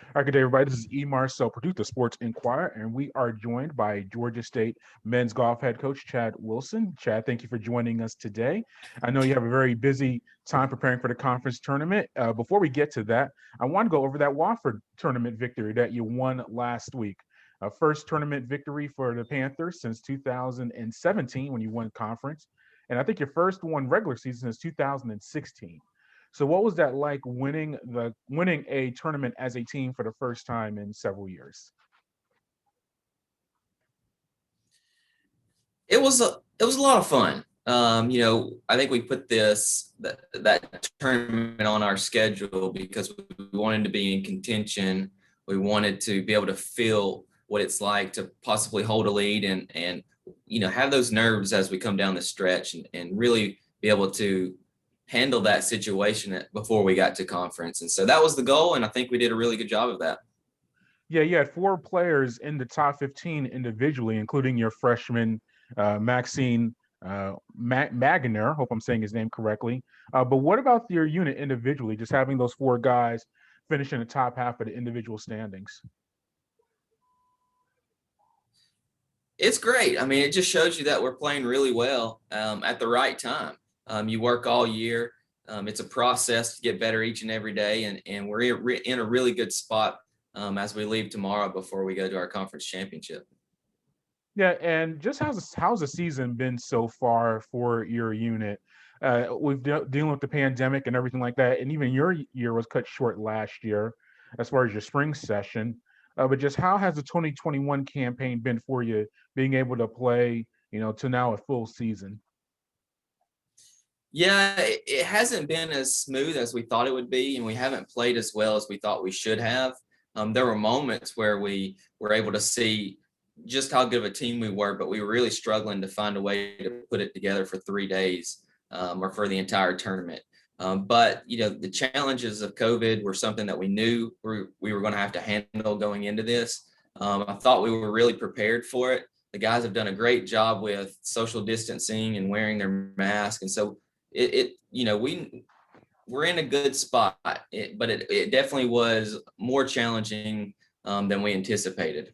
All right, good day, everybody. This is E. Marcel Purdue, the Sports Inquirer, and we are joined by Georgia State men's golf head coach Chad Wilson. Chad, thank you for joining us today. I know you have a very busy time preparing for the conference tournament. Before we get to that, I want to go over that Wofford tournament victory that you won last week. First tournament victory for the Panthers since 2017 when you won conference, and I think your first one regular season since 2016. So what was that like winning a tournament as a team for the first time in several years? It was a lot of fun. I think we put that tournament on our schedule because we wanted to be in contention. We wanted to be able to feel what it's like to possibly hold a lead and have those nerves as we come down the stretch and really be able to handle that situation before we got to conference. And so that was the goal, and I think we did a really good job of that. Yeah, you had four players in the top 15 individually, including your freshman Maxine Magner. Hope I'm saying his name correctly. But what about your unit individually? Just having those four guys finish in the top half of the individual standings. It's great. I mean, it just shows you that we're playing really well at the right time. You work all year. It's a process to get better each and every day, and we're in a really good spot as we leave tomorrow before we go to our conference championship. Yeah, and just how's the season been so far for your unit? We've dealing with the pandemic and everything like that, and even your year was cut short last year, as far as your spring session. But just how has the 2021 campaign been for you, being able to play, to now a full season? Yeah, it hasn't been as smooth as we thought it would be, and we haven't played as well as we thought we should have. There were moments where we were able to see just how good of a team we were, but we were really struggling to find a way to put it together for 3 days or for the entire tournament. But the challenges of COVID were something that we knew we were going to have to handle going into this. I thought we were really prepared for it. The guys have done a great job with social distancing and wearing their mask, and so we're in a good spot, but it definitely was more challenging than we anticipated.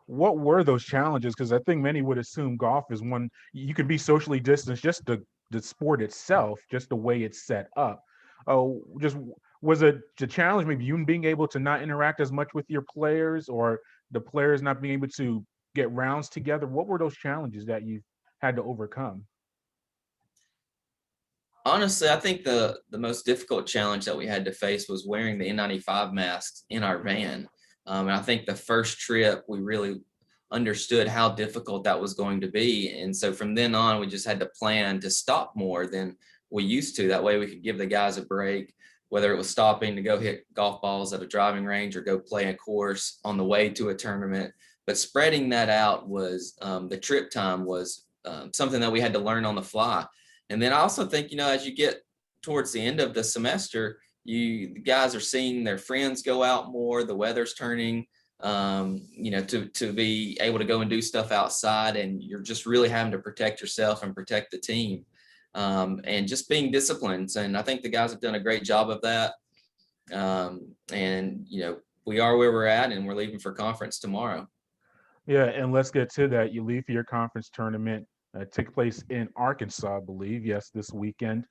What were those challenges? Because I think many would assume golf is one you could be socially distanced, just the sport itself, just the way it's set up. Just was it the challenge maybe you being able to not interact as much with your players, or the players not being able to get rounds together? What were those challenges that you had to overcome? Honestly, I think the most difficult challenge that we had to face was wearing the N95 masks in our van. And I think the first trip we really understood how difficult that was going to be. And so from then on, we just had to plan to stop more than we used to. That way we could give the guys a break, whether it was stopping to go hit golf balls at a driving range or go play a course on the way to a tournament. But spreading that out was the trip time was something that we had to learn on the fly. And then I also think, as you get towards the end of the semester, the guys are seeing their friends go out more. The weather's turning, to be able to go and do stuff outside, and you're just really having to protect yourself and protect the team, and just being disciplined. And I think the guys have done a great job of that. And we are where we're at, and we're leaving for conference tomorrow. Yeah, and let's get to that. You leave for your conference tournament, take place in Arkansas, I believe. Yes, this weekend.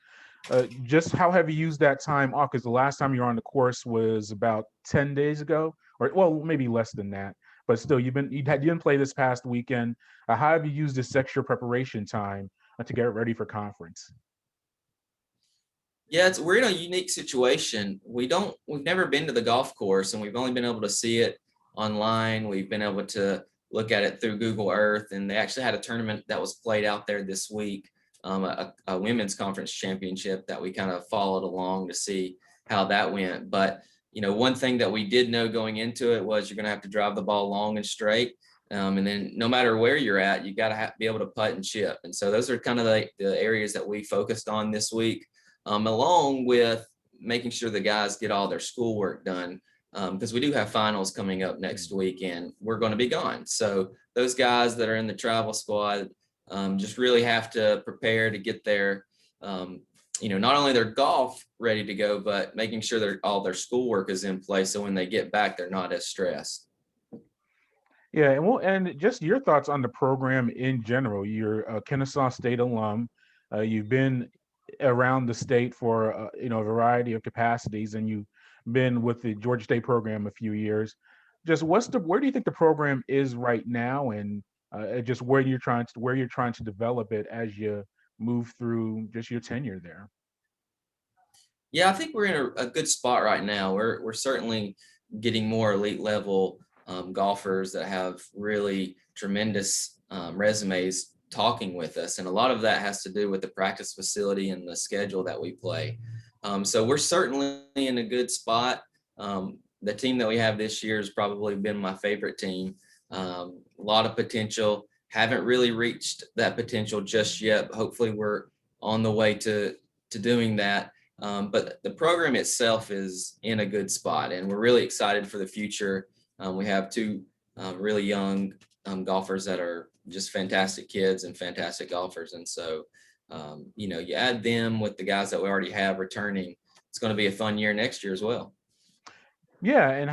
Just how have you used that time off? Because the last time you were on the course was about 10 days ago, or well, maybe less than that. But still, you didn't play this past weekend. How have you used this extra preparation time to get ready for conference? Yeah, we're in a unique situation. We've never been to the golf course, and we've only been able to see it online. We've been able to look at it through Google Earth, and they actually had a tournament that was played out there this week, a women's conference championship that we kind of followed along to see how that went. But one thing that we did know going into it was you're going to have to drive the ball long and straight. And then no matter where you're at, you got to be able to putt and chip. And so those are kind of the areas that we focused on this week, along with making sure the guys get all their schoolwork done, because we do have finals coming up next week and we're going to be gone. So those guys that are in the travel squad just really have to prepare to get their not only their golf ready to go, but making sure all their schoolwork is in place. So when they get back, they're not as stressed. Yeah, and just your thoughts on the program in general. You're a Kennesaw State alum. You've been around the state for a variety of capacities, and you've been with the Georgia State program a few years. Just where do you think the program is right now, and just where you're trying to develop it as you move through just your tenure there? Yeah, I think we're in a good spot right now. We're certainly getting more elite level golfers that have really tremendous resumes talking with us, and a lot of that has to do with the practice facility and the schedule that we play. So we're certainly in a good spot. The team that we have this year has probably been my favorite team. A lot of potential. Haven't really reached that potential just yet. But hopefully, we're on the way to doing that. But the program itself is in a good spot, and we're really excited for the future. We have two really young golfers that are just fantastic kids and fantastic golfers. And so, you add them with the guys that we already have returning, it's going to be a fun year next year as well. Yeah, and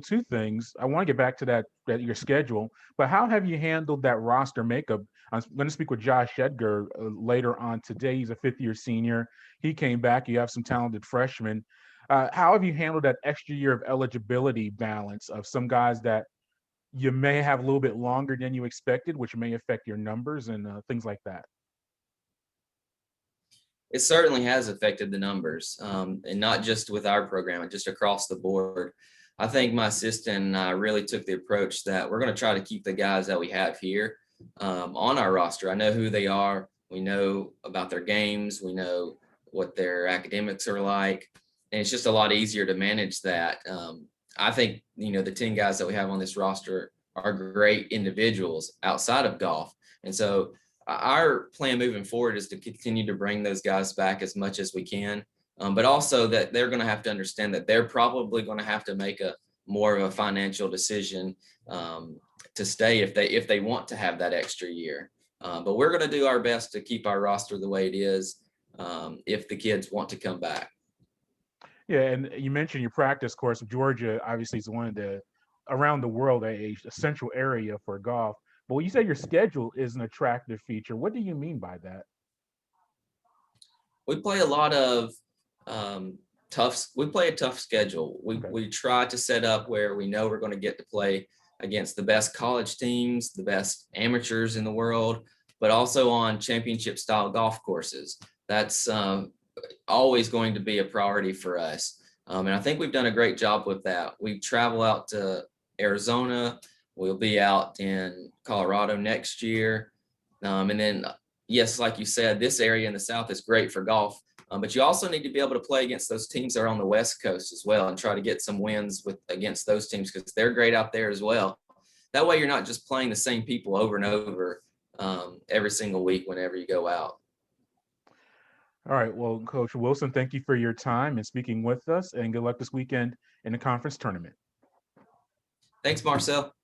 two things. I want to get back to that your schedule, but how have you handled that roster makeup? I'm going to speak with Josh Edgar later on today. He's a fifth-year senior. He came back. You have some talented freshmen. How have you handled that extra year of eligibility balance of some guys that you may have a little bit longer than you expected, which may affect your numbers and things like that? It certainly has affected the numbers, and not just with our program, just across the board. I think my assistant and I really took the approach that we're going to try to keep the guys that we have here on our roster. I know who they are. We know about their games. We know what their academics are like, and it's just a lot easier to manage that. I think the 10 guys that we have on this roster are great individuals outside of golf, and so our plan moving forward is to continue to bring those guys back as much as we can, but also that they're going to have to understand that they're probably going to have to make a more of a financial decision to stay if they want to have that extra year. But we're going to do our best to keep our roster the way it is if the kids want to come back. Yeah, and you mentioned your practice course. Georgia obviously is one of the around the world a central area for golf. But when you say your schedule is an attractive feature, what do you mean by that? We play a lot of we play a tough schedule. Okay. We try to set up where we know we're going to get to play against the best college teams, the best amateurs in the world, but also on championship style golf courses. That's always going to be a priority for us. And I think we've done a great job with that. We travel out to Arizona. We'll be out in Colorado next year. And then, yes, like you said, this area in the South is great for golf. But you also need to be able to play against those teams that are on the West Coast as well and try to get some wins against those teams because they're great out there as well. That way you're not just playing the same people over and over every single week whenever you go out. All right. Well, Coach Wilson, thank you for your time and speaking with us, and good luck this weekend in the conference tournament. Thanks, Marcel.